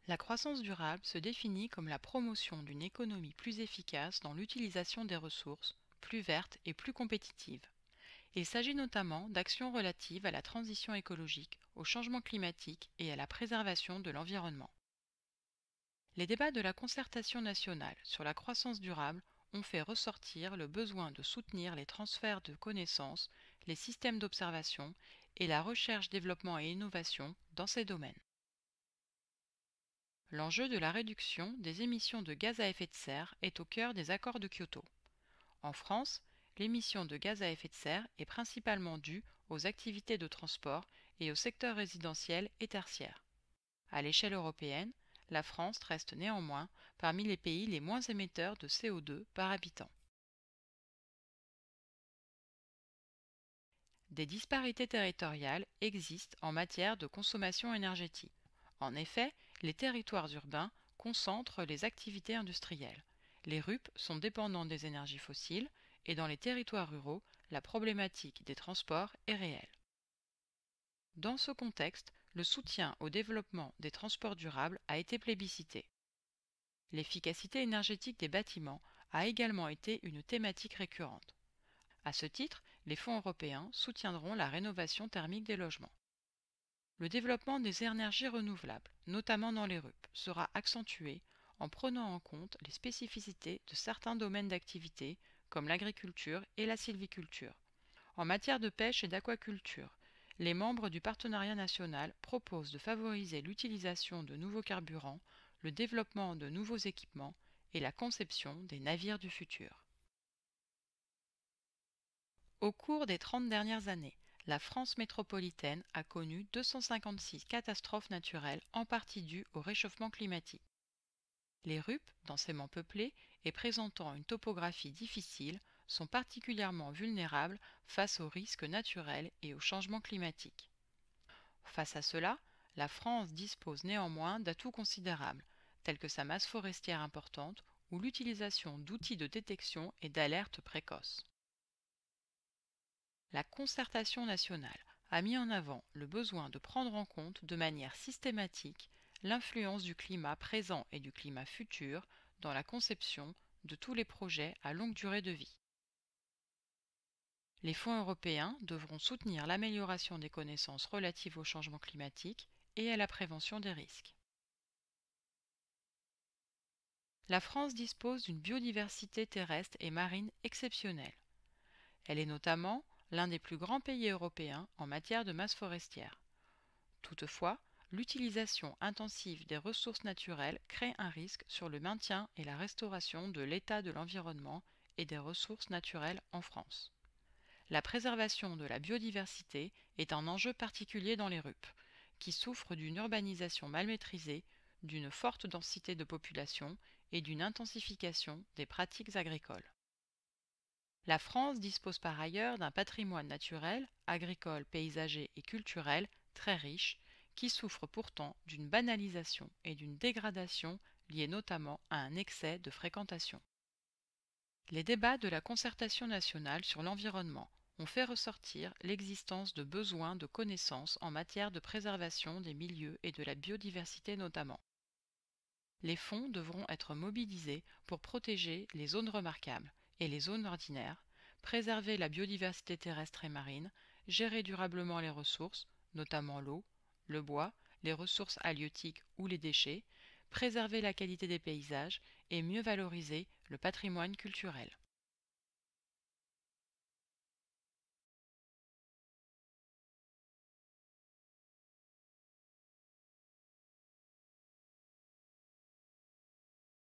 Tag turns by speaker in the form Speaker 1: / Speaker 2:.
Speaker 1: La croissance durable se définit comme la promotion d'une économie plus efficace dans l'utilisation des ressources, plus verte et plus compétitive. Il s'agit notamment d'actions relatives à la transition écologique, au changement climatique et à la préservation de l'environnement. Les débats de la concertation nationale sur la croissance durable ont fait ressortir le besoin de soutenir les transferts de connaissances, les systèmes d'observation et la recherche, développement et innovation dans ces domaines. L'enjeu de la réduction des émissions de gaz à effet de serre est au cœur des accords de Kyoto. En France, l'émission de gaz à effet de serre est principalement due aux activités de transport et au secteur résidentiel et tertiaire. À l'échelle européenne, la France reste néanmoins parmi les pays les moins émetteurs de CO2 par habitant. Des disparités territoriales existent en matière de consommation énergétique. En effet, les territoires urbains concentrent les activités industrielles. Les RUP sont dépendants des énergies fossiles et dans les territoires ruraux, la problématique des transports est réelle. Dans ce contexte, le soutien au développement des transports durables a été plébiscité. L'efficacité énergétique des bâtiments a également été une thématique récurrente. À ce titre, les fonds européens soutiendront la rénovation thermique des logements. Le développement des énergies renouvelables, notamment dans les RUP, sera accentué en prenant en compte les spécificités de certains domaines d'activité comme l'agriculture et la sylviculture. En matière de pêche et d'aquaculture, les membres du partenariat national proposent de favoriser l'utilisation de nouveaux carburants, le développement de nouveaux équipements et la conception des navires du futur. Au cours des 30 dernières années, la France métropolitaine a connu 256 catastrophes naturelles en partie dues au réchauffement climatique. Les RUP, densément peuplées et présentant une topographie difficile, sont particulièrement vulnérables face aux risques naturels et au changement climatique. Face à cela, la France dispose néanmoins d'atouts considérables, tels que sa masse forestière importante ou l'utilisation d'outils de détection et d'alerte précoce. La concertation nationale a mis en avant le besoin de prendre en compte de manière systématique l'influence du climat présent et du climat futur dans la conception de tous les projets à longue durée de vie. Les fonds européens devront soutenir l'amélioration des connaissances relatives au changement climatique et à la prévention des risques. La France dispose d'une biodiversité terrestre et marine exceptionnelle. Elle est notamment l'un des plus grands pays européens en matière de masse forestière. Toutefois, l'utilisation intensive des ressources naturelles crée un risque sur le maintien et la restauration de l'état de l'environnement et des ressources naturelles en France. La préservation de la biodiversité est un enjeu particulier dans les RUP, qui souffrent d'une urbanisation mal maîtrisée, d'une forte densité de population et d'une intensification des pratiques agricoles. La France dispose par ailleurs d'un patrimoine naturel, agricole, paysager et culturel très riche, qui souffre pourtant d'une banalisation et d'une dégradation liées notamment à un excès de fréquentation. Les débats de la concertation nationale sur l'environnement ont fait ressortir l'existence de besoins de connaissances en matière de préservation des milieux et de la biodiversité notamment. Les fonds devront être mobilisés pour protéger les zones remarquables et les zones ordinaires, préserver la biodiversité terrestre et marine, gérer durablement les ressources, notamment l'eau, le bois, les ressources halieutiques ou les déchets, préserver la qualité des paysages et mieux valoriser le patrimoine culturel.